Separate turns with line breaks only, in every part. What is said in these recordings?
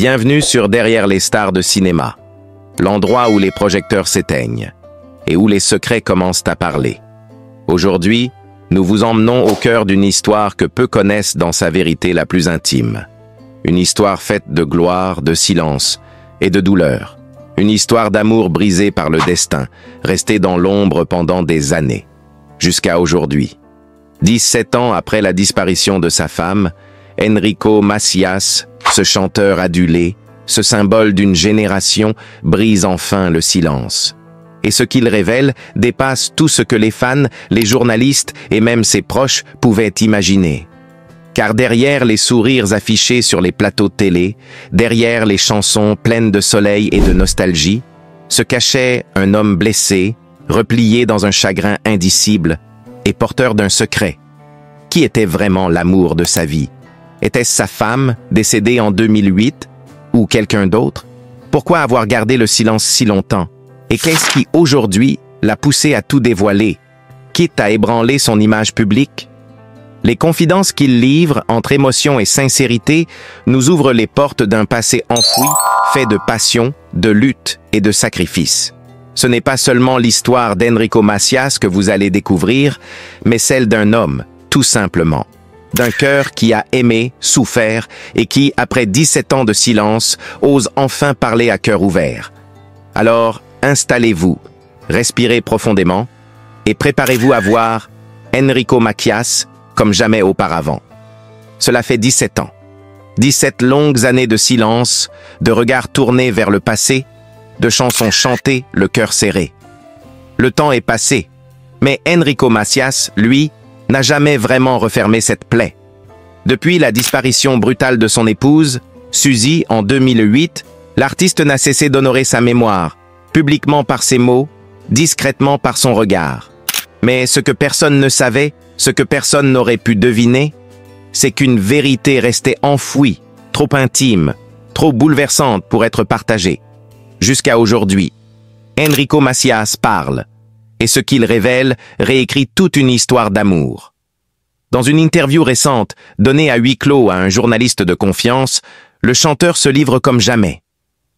Bienvenue sur Derrière les stars de cinéma, l'endroit où les projecteurs s'éteignent et où les secrets commencent à parler. Aujourd'hui, nous vous emmenons au cœur d'une histoire que peu connaissent dans sa vérité la plus intime. Une histoire faite de gloire, de silence et de douleur. Une histoire d'amour brisé par le destin, restée dans l'ombre pendant des années, jusqu'à aujourd'hui. 17 ans après la disparition de sa femme, Enrico Macias, ce chanteur adulé, ce symbole d'une génération, brise enfin le silence. Et ce qu'il révèle dépasse tout ce que les fans, les journalistes et même ses proches pouvaient imaginer. Car derrière les sourires affichés sur les plateaux de télé, derrière les chansons pleines de soleil et de nostalgie, se cachait un homme blessé, replié dans un chagrin indicible et porteur d'un secret. Qui était vraiment l'amour de sa vie? Était-ce sa femme, décédée en 2008, ou quelqu'un d'autre? Pourquoi avoir gardé le silence si longtemps? Et qu'est-ce qui, aujourd'hui, l'a poussé à tout dévoiler, quitte à ébranler son image publique? Les confidences qu'il livre, entre émotion et sincérité, nous ouvrent les portes d'un passé enfoui, fait de passion, de lutte et de sacrifice. Ce n'est pas seulement l'histoire d'Enrico Macias que vous allez découvrir, mais celle d'un homme, tout simplement. D'un cœur qui a aimé, souffert et qui, après 17 ans de silence, ose enfin parler à cœur ouvert. Alors, installez-vous, respirez profondément et préparez-vous à voir Enrico Macias comme jamais auparavant. Cela fait 17 ans. 17 longues années de silence, de regards tournés vers le passé, de chansons chantées, le cœur serré. Le temps est passé, mais Enrico Macias, lui, n'a jamais vraiment refermé cette plaie. Depuis la disparition brutale de son épouse, Suzy, en 2008, l'artiste n'a cessé d'honorer sa mémoire, publiquement par ses mots, discrètement par son regard. Mais ce que personne ne savait, ce que personne n'aurait pu deviner, c'est qu'une vérité restait enfouie, trop intime, trop bouleversante pour être partagée. Jusqu'à aujourd'hui, Enrico Macias parle, et ce qu'il révèle réécrit toute une histoire d'amour. Dans une interview récente, donnée à huis clos à un journaliste de confiance, le chanteur se livre comme jamais.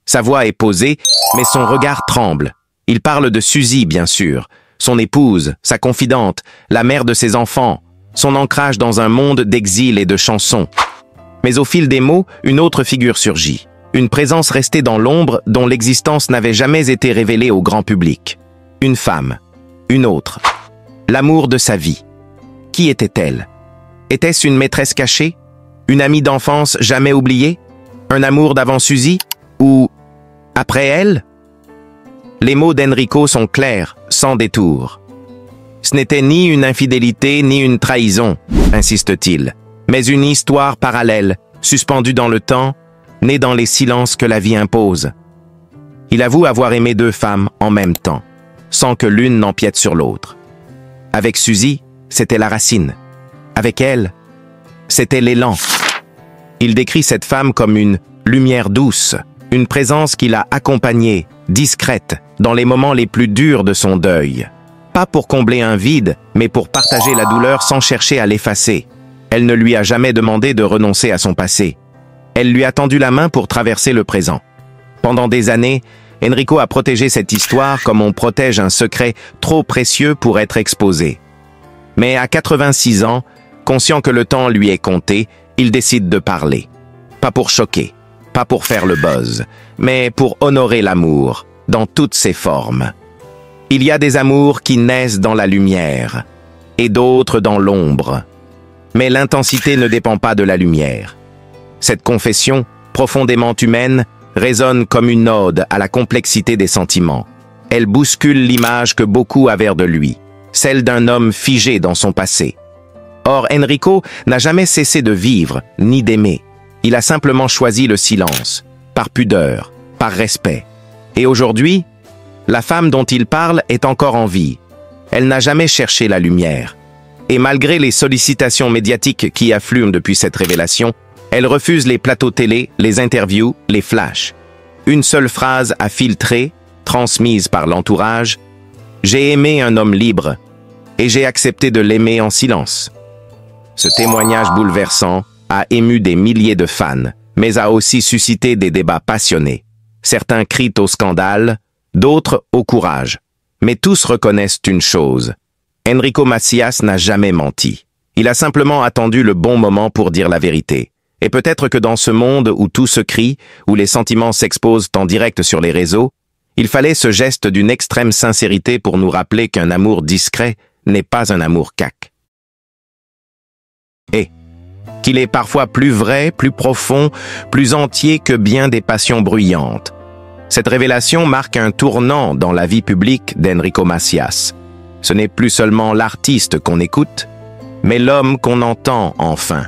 Sa voix est posée, mais son regard tremble. Il parle de Suzy, bien sûr, son épouse, sa confidente, la mère de ses enfants, son ancrage dans un monde d'exil et de chansons. Mais au fil des mots, une autre figure surgit. Une présence restée dans l'ombre dont l'existence n'avait jamais été révélée au grand public. Une femme. Une autre. L'amour de sa vie. Qui était-elle? Était-ce une maîtresse cachée? Une amie d'enfance jamais oubliée? Un amour d'avant Suzy? Ou après elle? Les mots d'Enrico sont clairs, sans détour. Ce n'était ni une infidélité ni une trahison, insiste-t-il, mais une histoire parallèle, suspendue dans le temps, née dans les silences que la vie impose. Il avoue avoir aimé deux femmes en même temps, sans que l'une n'empiète sur l'autre. Avec Suzy, c'était la racine. Avec elle, c'était l'élan. Il décrit cette femme comme une lumière douce, une présence qui l'a accompagnée, discrète, dans les moments les plus durs de son deuil. Pas pour combler un vide, mais pour partager la douleur sans chercher à l'effacer. Elle ne lui a jamais demandé de renoncer à son passé. Elle lui a tendu la main pour traverser le présent. Pendant des années, Enrico a protégé cette histoire comme on protège un secret trop précieux pour être exposé. Mais à 86 ans, conscient que le temps lui est compté, il décide de parler. Pas pour choquer, pas pour faire le buzz, mais pour honorer l'amour, dans toutes ses formes. Il y a des amours qui naissent dans la lumière, et d'autres dans l'ombre. Mais l'intensité ne dépend pas de la lumière. Cette confession, profondément humaine, résonne comme une ode à la complexité des sentiments. Elle bouscule l'image que beaucoup avaient de lui, celle d'un homme figé dans son passé. Or, Enrico n'a jamais cessé de vivre, ni d'aimer. Il a simplement choisi le silence, par pudeur, par respect. Et aujourd'hui, la femme dont il parle est encore en vie. Elle n'a jamais cherché la lumière. Et malgré les sollicitations médiatiques qui affluent depuis cette révélation, elle refuse les plateaux télé, les interviews, les flashs. Une seule phrase a filtré, transmise par l'entourage, « J'ai aimé un homme libre, et j'ai accepté de l'aimer en silence. » Ce témoignage bouleversant a ému des milliers de fans, mais a aussi suscité des débats passionnés. Certains crient au scandale, d'autres au courage. Mais tous reconnaissent une chose. Enrico Macias n'a jamais menti. Il a simplement attendu le bon moment pour dire la vérité. Et peut-être que dans ce monde où tout se crie, où les sentiments s'exposent en direct sur les réseaux, il fallait ce geste d'une extrême sincérité pour nous rappeler qu'un amour discret n'est pas un amour cac. Et qu'il est parfois plus vrai, plus profond, plus entier que bien des passions bruyantes. Cette révélation marque un tournant dans la vie publique d'Enrico Macias. Ce n'est plus seulement l'artiste qu'on écoute, mais l'homme qu'on entend enfin.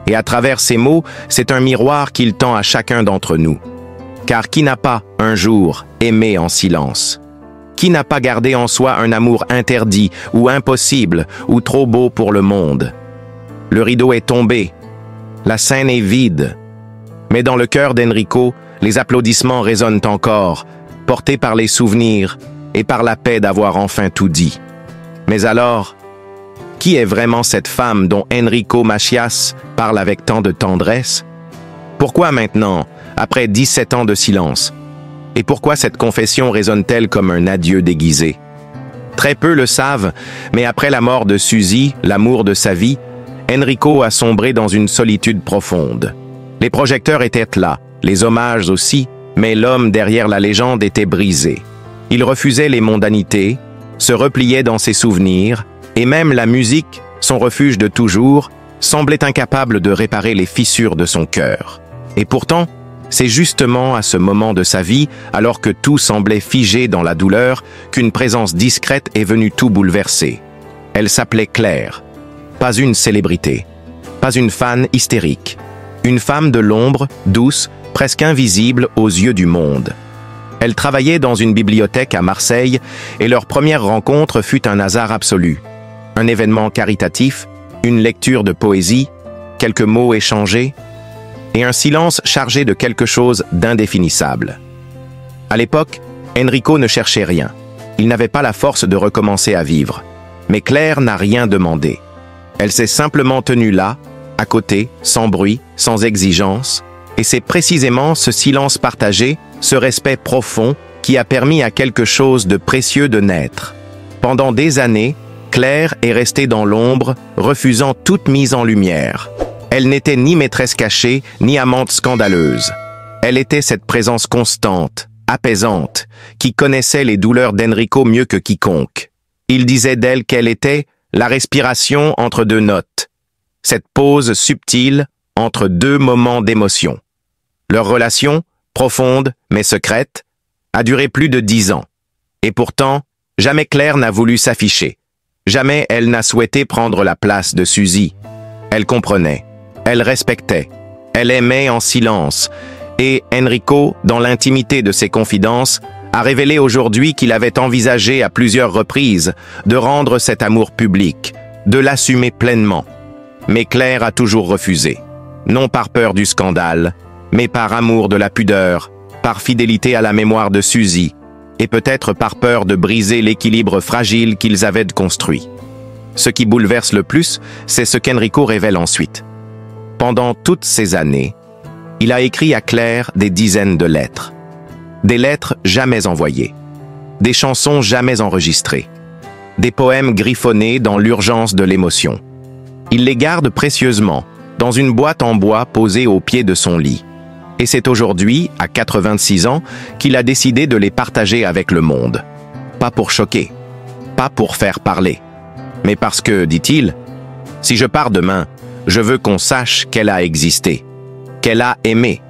Et à travers ces mots, c'est un miroir qu'il tend à chacun d'entre nous. Car qui n'a pas, un jour, aimé en silence? Qui n'a pas gardé en soi un amour interdit, ou impossible, ou trop beau pour le monde? Le rideau est tombé. La scène est vide. Mais dans le cœur d'Enrico, les applaudissements résonnent encore, portés par les souvenirs et par la paix d'avoir enfin tout dit. Mais alors, qui est vraiment cette femme dont Enrico Macias parle avec tant de tendresse? Pourquoi maintenant, après 17 ans de silence? Et pourquoi cette confession résonne-t-elle comme un adieu déguisé? Très peu le savent, mais après la mort de Suzy, l'amour de sa vie, Enrico a sombré dans une solitude profonde. Les projecteurs étaient là, les hommages aussi, mais l'homme derrière la légende était brisé. Il refusait les mondanités, se repliait dans ses souvenirs, et même la musique, son refuge de toujours, semblait incapable de réparer les fissures de son cœur. Et pourtant, c'est justement à ce moment de sa vie, alors que tout semblait figé dans la douleur, qu'une présence discrète est venue tout bouleverser. Elle s'appelait Claire. Pas une célébrité, pas une fan hystérique. Une femme de l'ombre, douce, presque invisible aux yeux du monde. Elle travaillait dans une bibliothèque à Marseille et leur première rencontre fut un hasard absolu. Un événement caritatif, une lecture de poésie, quelques mots échangés et un silence chargé de quelque chose d'indéfinissable. À l'époque, Enrico ne cherchait rien. Il n'avait pas la force de recommencer à vivre. Mais Claire n'a rien demandé. Elle s'est simplement tenue là, à côté, sans bruit, sans exigence, et c'est précisément ce silence partagé, ce respect profond, qui a permis à quelque chose de précieux de naître. Pendant des années, Claire est restée dans l'ombre, refusant toute mise en lumière. Elle n'était ni maîtresse cachée, ni amante scandaleuse. Elle était cette présence constante, apaisante, qui connaissait les douleurs d'Enrico mieux que quiconque. Il disait d'elle qu'elle était la respiration entre deux notes, cette pause subtile entre deux moments d'émotion. Leur relation, profonde mais secrète, a duré plus de 10 ans. Et pourtant, jamais Claire n'a voulu s'afficher. Jamais elle n'a souhaité prendre la place de Suzy. Elle comprenait, elle respectait, elle aimait en silence. Et Enrico, dans l'intimité de ses confidences, a révélé aujourd'hui qu'il avait envisagé à plusieurs reprises de rendre cet amour public, de l'assumer pleinement. Mais Claire a toujours refusé, non par peur du scandale, mais par amour de la pudeur, par fidélité à la mémoire de Suzy, et peut-être par peur de briser l'équilibre fragile qu'ils avaient construit. Ce qui bouleverse le plus, c'est ce qu'Enrico révèle ensuite. Pendant toutes ces années, il a écrit à Claire des dizaines de lettres. Des lettres jamais envoyées, des chansons jamais enregistrées, des poèmes griffonnés dans l'urgence de l'émotion. Il les garde précieusement, dans une boîte en bois posée au pied de son lit. Et c'est aujourd'hui, à 86 ans, qu'il a décidé de les partager avec le monde. Pas pour choquer, pas pour faire parler, mais parce que, dit-il, « Si je pars demain, je veux qu'on sache qu'elle a existé, qu'elle a aimé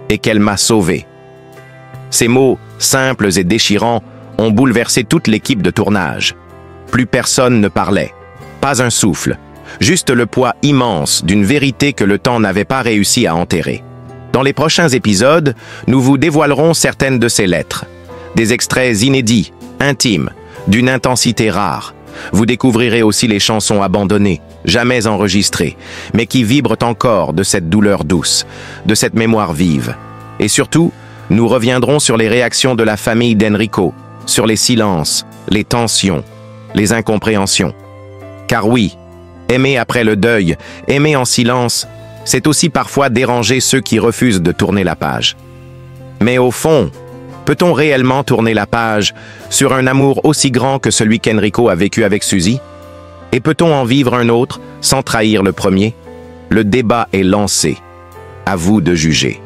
et qu'elle m'a sauvé. » Ces mots, simples et déchirants, ont bouleversé toute l'équipe de tournage. Plus personne ne parlait, pas un souffle, juste le poids immense d'une vérité que le temps n'avait pas réussi à enterrer. Dans les prochains épisodes, nous vous dévoilerons certaines de ces lettres. Des extraits inédits, intimes, d'une intensité rare. Vous découvrirez aussi les chansons abandonnées, jamais enregistrées, mais qui vibrent encore de cette douleur douce, de cette mémoire vive. Et surtout, nous reviendrons sur les réactions de la famille d'Enrico, sur les silences, les tensions, les incompréhensions. Car oui, aimer après le deuil, aimer en silence, c'est aussi parfois déranger ceux qui refusent de tourner la page. Mais au fond, peut-on réellement tourner la page sur un amour aussi grand que celui qu'Enrico a vécu avec Suzy? Et peut-on en vivre un autre sans trahir le premier? Le débat est lancé. À vous de juger.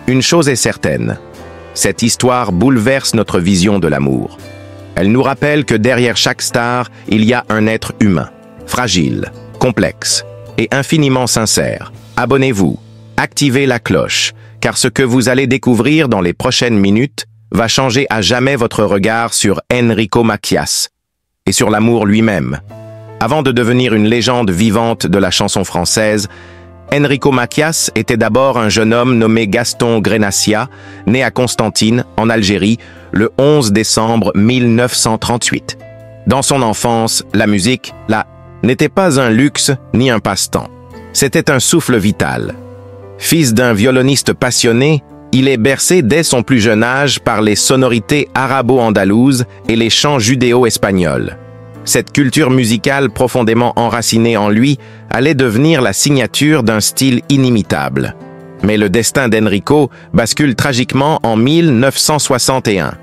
Une chose est certaine, cette histoire bouleverse notre vision de l'amour. Elle nous rappelle que derrière chaque star, il y a un être humain, fragile, complexe et infiniment sincère. Abonnez-vous, activez la cloche, car ce que vous allez découvrir dans les prochaines minutes va changer à jamais votre regard sur Enrico Macias et sur l'amour lui-même. Avant de devenir une légende vivante de la chanson française, Enrico Macias était d'abord un jeune homme nommé Gaston Grenassia, né à Constantine, en Algérie, le 11 décembre 1938. Dans son enfance, la musique, n'était pas un luxe ni un passe-temps. C'était un souffle vital. Fils d'un violoniste passionné, il est bercé dès son plus jeune âge par les sonorités arabo-andalouses et les chants judéo-espagnols. Cette culture musicale profondément enracinée en lui allait devenir la signature d'un style inimitable. Mais le destin d'Enrico bascule tragiquement en 1961.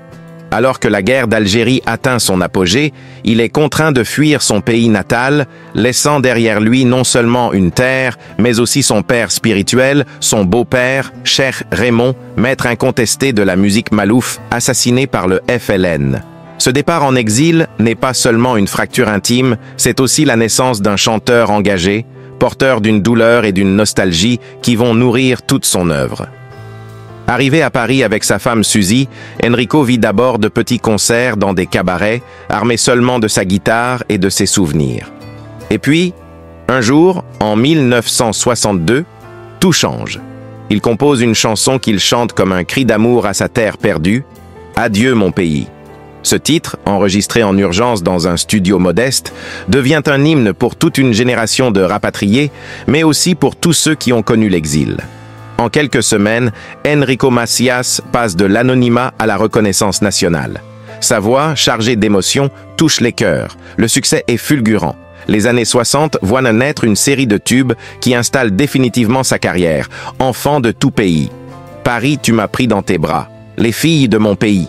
Alors que la guerre d'Algérie atteint son apogée, il est contraint de fuir son pays natal, laissant derrière lui non seulement une terre, mais aussi son père spirituel, son beau-père, Cheikh Raymond, maître incontesté de la musique malouf, assassiné par le FLN. Ce départ en exil n'est pas seulement une fracture intime, c'est aussi la naissance d'un chanteur engagé, porteur d'une douleur et d'une nostalgie qui vont nourrir toute son œuvre. Arrivé à Paris avec sa femme Suzy, Enrico vit d'abord de petits concerts dans des cabarets, armé seulement de sa guitare et de ses souvenirs. Et puis, un jour, en 1962, tout change. Il compose une chanson qu'il chante comme un cri d'amour à sa terre perdue, « Adieu mon pays ». Ce titre, enregistré en urgence dans un studio modeste, devient un hymne pour toute une génération de rapatriés, mais aussi pour tous ceux qui ont connu l'exil. En quelques semaines, Enrico Macias passe de l'anonymat à la reconnaissance nationale. Sa voix, chargée d'émotions, touche les cœurs. Le succès est fulgurant. Les années 60 voient naître une série de tubes qui installent définitivement sa carrière. Enfant de tout pays. Paris, tu m'as pris dans tes bras. Les filles de mon pays.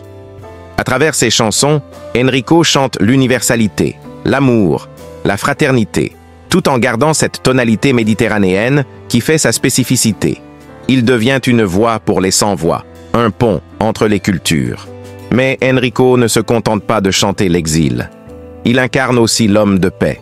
À travers ses chansons, Enrico chante l'universalité, l'amour, la fraternité, tout en gardant cette tonalité méditerranéenne qui fait sa spécificité. Il devient une voix pour les sans-voix, un pont entre les cultures. Mais Enrico ne se contente pas de chanter l'exil. Il incarne aussi l'homme de paix.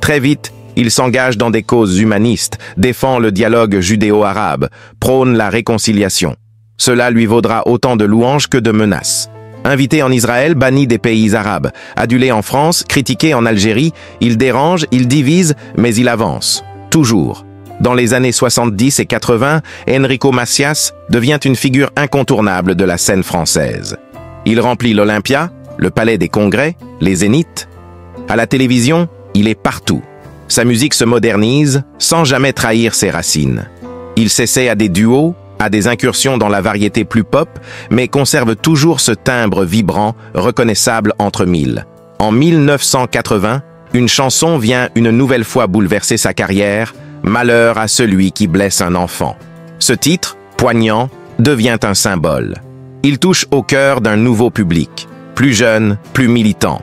Très vite, il s'engage dans des causes humanistes, défend le dialogue judéo-arabe, prône la réconciliation. Cela lui vaudra autant de louanges que de menaces. Invité en Israël, banni des pays arabes, adulé en France, critiqué en Algérie, il dérange, il divise, mais il avance. Toujours. Dans les années 70 et 80, Enrico Macias devient une figure incontournable de la scène française. Il remplit l'Olympia, le Palais des Congrès, les Zéniths. À la télévision, il est partout. Sa musique se modernise sans jamais trahir ses racines. Il s'essaie à des duos, à des incursions dans la variété plus pop, mais conserve toujours ce timbre vibrant, reconnaissable entre mille. En 1980, une chanson vient une nouvelle fois bouleverser sa carrière, Malheur à celui qui blesse un enfant. Ce titre, poignant, devient un symbole. Il touche au cœur d'un nouveau public, plus jeune, plus militant.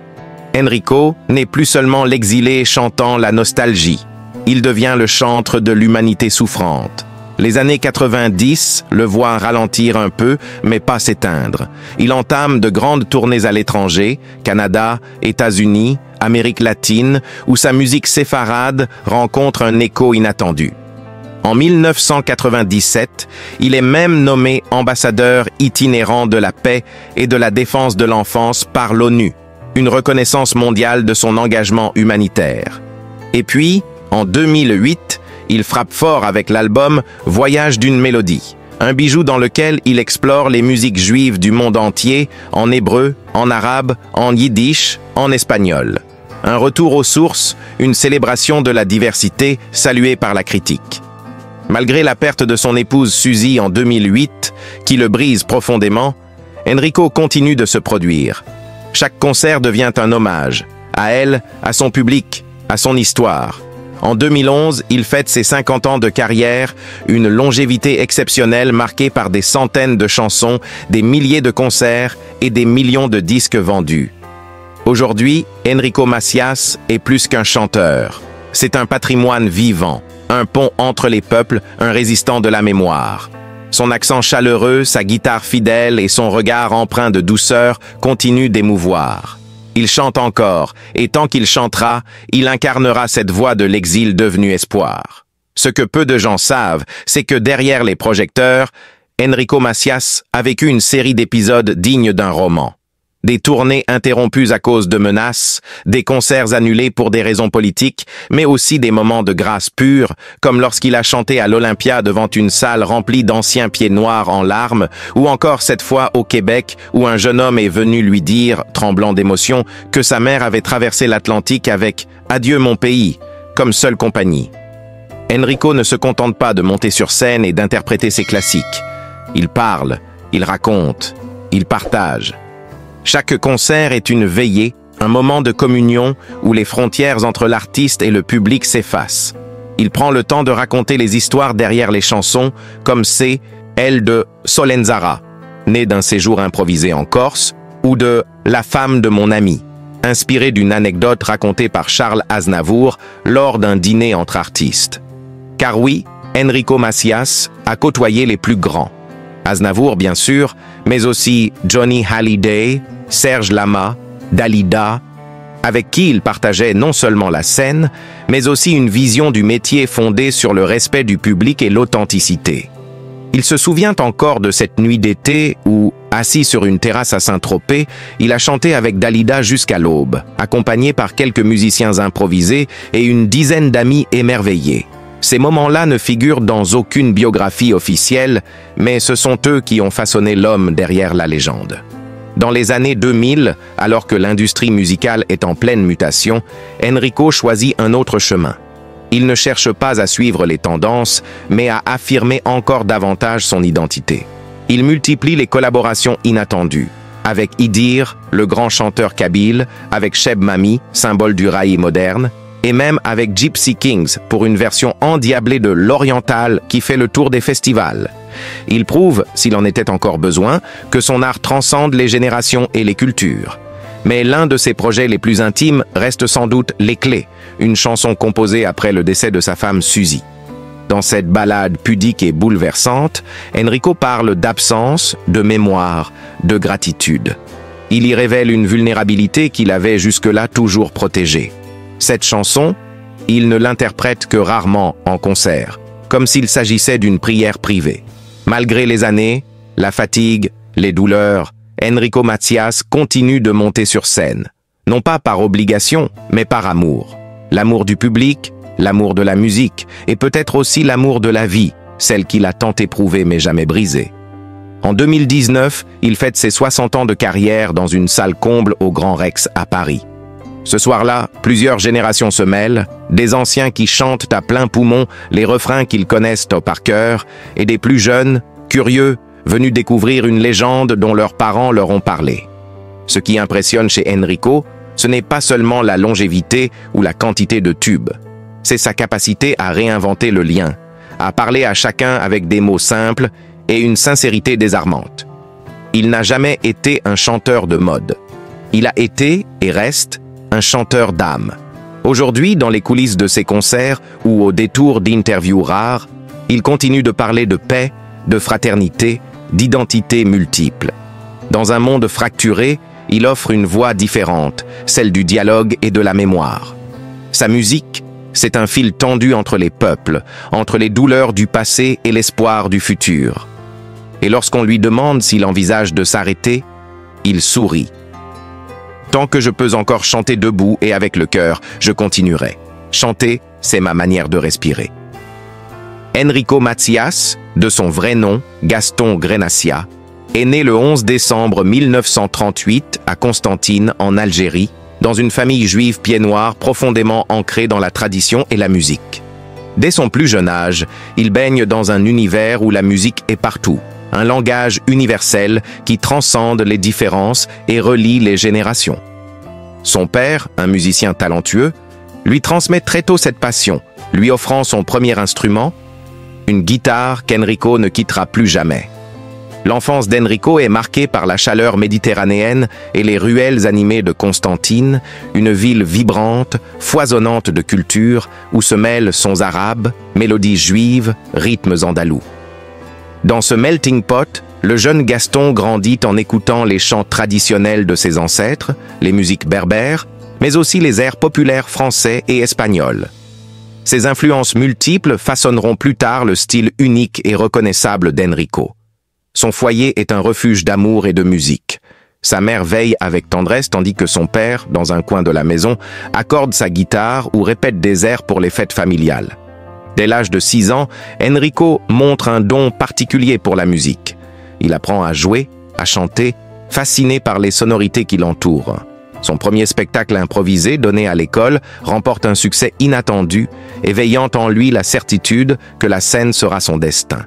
Enrico n'est plus seulement l'exilé chantant la nostalgie. Il devient le chantre de l'humanité souffrante. Les années 90 le voient ralentir un peu, mais pas s'éteindre. Il entame de grandes tournées à l'étranger, Canada, États-Unis, Amérique latine, où sa musique séfarade rencontre un écho inattendu. En 1997, il est même nommé ambassadeur itinérant de la paix et de la défense de l'enfance par l'ONU, une reconnaissance mondiale de son engagement humanitaire. Et puis, en 2008, il frappe fort avec l'album Voyage d'une mélodie, un bijou dans lequel il explore les musiques juives du monde entier, en hébreu, en arabe, en yiddish, en espagnol. Un retour aux sources, une célébration de la diversité saluée par la critique. Malgré la perte de son épouse Suzy en 2008, qui le brise profondément, Enrico continue de se produire. Chaque concert devient un hommage, à elle, à son public, à son histoire. En 2011, il fête ses 50 ans de carrière, une longévité exceptionnelle marquée par des centaines de chansons, des milliers de concerts et des millions de disques vendus. Aujourd'hui, Enrico Macias est plus qu'un chanteur. C'est un patrimoine vivant, un pont entre les peuples, un résistant de la mémoire. Son accent chaleureux, sa guitare fidèle et son regard empreint de douceur continuent d'émouvoir. Il chante encore, et tant qu'il chantera, il incarnera cette voix de l'exil devenue espoir. Ce que peu de gens savent, c'est que derrière les projecteurs, Enrico Macias a vécu une série d'épisodes dignes d'un roman. Des tournées interrompues à cause de menaces, des concerts annulés pour des raisons politiques, mais aussi des moments de grâce pure, comme lorsqu'il a chanté à l'Olympia devant une salle remplie d'anciens pieds noirs en larmes, ou encore cette fois au Québec où un jeune homme est venu lui dire, tremblant d'émotion, que sa mère avait traversé l'Atlantique avec « Adieu mon pays » comme seule compagnie. Enrico ne se contente pas de monter sur scène et d'interpréter ses classiques. Il parle, il raconte, il partage. Chaque concert est une veillée, un moment de communion où les frontières entre l'artiste et le public s'effacent. Il prend le temps de raconter les histoires derrière les chansons, comme c'est Elle de Solenzara, née d'un séjour improvisé en Corse, ou de La femme de mon ami, inspirée d'une anecdote racontée par Charles Aznavour lors d'un dîner entre artistes. Car oui, Enrico Macias a côtoyé les plus grands. Aznavour, bien sûr, mais aussi Johnny Hallyday, Serge Lama, Dalida, avec qui il partageait non seulement la scène, mais aussi une vision du métier fondée sur le respect du public et l'authenticité. Il se souvient encore de cette nuit d'été où, assis sur une terrasse à Saint-Tropez, il a chanté avec Dalida jusqu'à l'aube, accompagné par quelques musiciens improvisés et une dizaine d'amis émerveillés. Ces moments-là ne figurent dans aucune biographie officielle, mais ce sont eux qui ont façonné l'homme derrière la légende. Dans les années 2000, alors que l'industrie musicale est en pleine mutation, Enrico choisit un autre chemin. Il ne cherche pas à suivre les tendances, mais à affirmer encore davantage son identité. Il multiplie les collaborations inattendues, avec Idir, le grand chanteur kabyle, avec Cheb Mami, symbole du raï moderne, et même avec Gypsy Kings pour une version endiablée de l'oriental qui fait le tour des festivals. Il prouve, s'il en était encore besoin, que son art transcende les générations et les cultures. Mais l'un de ses projets les plus intimes reste sans doute Les Clés, une chanson composée après le décès de sa femme Suzy. Dans cette ballade pudique et bouleversante, Enrico parle d'absence, de mémoire, de gratitude. Il y révèle une vulnérabilité qu'il avait jusque-là toujours protégée. Cette chanson, il ne l'interprète que rarement en concert, comme s'il s'agissait d'une prière privée. Malgré les années, la fatigue, les douleurs, Enrico Macias continue de monter sur scène. Non pas par obligation, mais par amour. L'amour du public, l'amour de la musique, et peut-être aussi l'amour de la vie, celle qu'il a tant éprouvée mais jamais brisée. En 2019, il fête ses 60 ans de carrière dans une salle comble au Grand Rex à Paris. Ce soir-là, plusieurs générations se mêlent, des anciens qui chantent à plein poumon les refrains qu'ils connaissent par cœur, et des plus jeunes, curieux, venus découvrir une légende dont leurs parents leur ont parlé. Ce qui impressionne chez Enrico, ce n'est pas seulement la longévité ou la quantité de tubes, c'est sa capacité à réinventer le lien, à parler à chacun avec des mots simples et une sincérité désarmante. Il n'a jamais été un chanteur de mode. Il a été, et reste, un chanteur d'âme. Aujourd'hui, dans les coulisses de ses concerts ou au détour d'interviews rares, il continue de parler de paix, de fraternité, d'identité multiple. Dans un monde fracturé, il offre une voix différente, celle du dialogue et de la mémoire. Sa musique, c'est un fil tendu entre les peuples, entre les douleurs du passé et l'espoir du futur. Et lorsqu'on lui demande s'il envisage de s'arrêter, il sourit. Tant que je peux encore chanter debout et avec le cœur, je continuerai. Chanter, c'est ma manière de respirer. Enrico Macias, de son vrai nom, Gaston Grenacia, est né le 11 décembre 1938 à Constantine, en Algérie, dans une famille juive pied-noir profondément ancrée dans la tradition et la musique. Dès son plus jeune âge, il baigne dans un univers où la musique est partout, un langage universel qui transcende les différences et relie les générations. Son père, un musicien talentueux, lui transmet très tôt cette passion, lui offrant son premier instrument, une guitare qu'Enrico ne quittera plus jamais. L'enfance d'Enrico est marquée par la chaleur méditerranéenne et les ruelles animées de Constantine, une ville vibrante, foisonnante de culture, où se mêlent sons arabes, mélodies juives, rythmes andalous. Dans ce melting pot, le jeune Gaston grandit en écoutant les chants traditionnels de ses ancêtres, les musiques berbères, mais aussi les airs populaires français et espagnols. Ces influences multiples façonneront plus tard le style unique et reconnaissable d'Enrico. Son foyer est un refuge d'amour et de musique. Sa mère veille avec tendresse tandis que son père, dans un coin de la maison, accorde sa guitare ou répète des airs pour les fêtes familiales. Dès l'âge de 6 ans, Enrico montre un don particulier pour la musique. Il apprend à jouer, à chanter, fasciné par les sonorités qui l'entourent. Son premier spectacle improvisé, donné à l'école, remporte un succès inattendu, éveillant en lui la certitude que la scène sera son destin.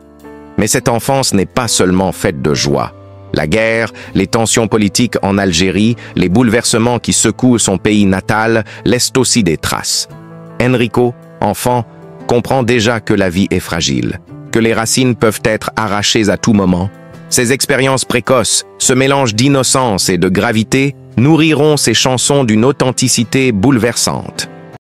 Mais cette enfance n'est pas seulement faite de joie. La guerre, les tensions politiques en Algérie, les bouleversements qui secouent son pays natal laissent aussi des traces. Enrico, enfant, comprend déjà que la vie est fragile, que les racines peuvent être arrachées à tout moment. Ces expériences précoces, ce mélange d'innocence et de gravité, nourriront ses chansons d'une authenticité bouleversante.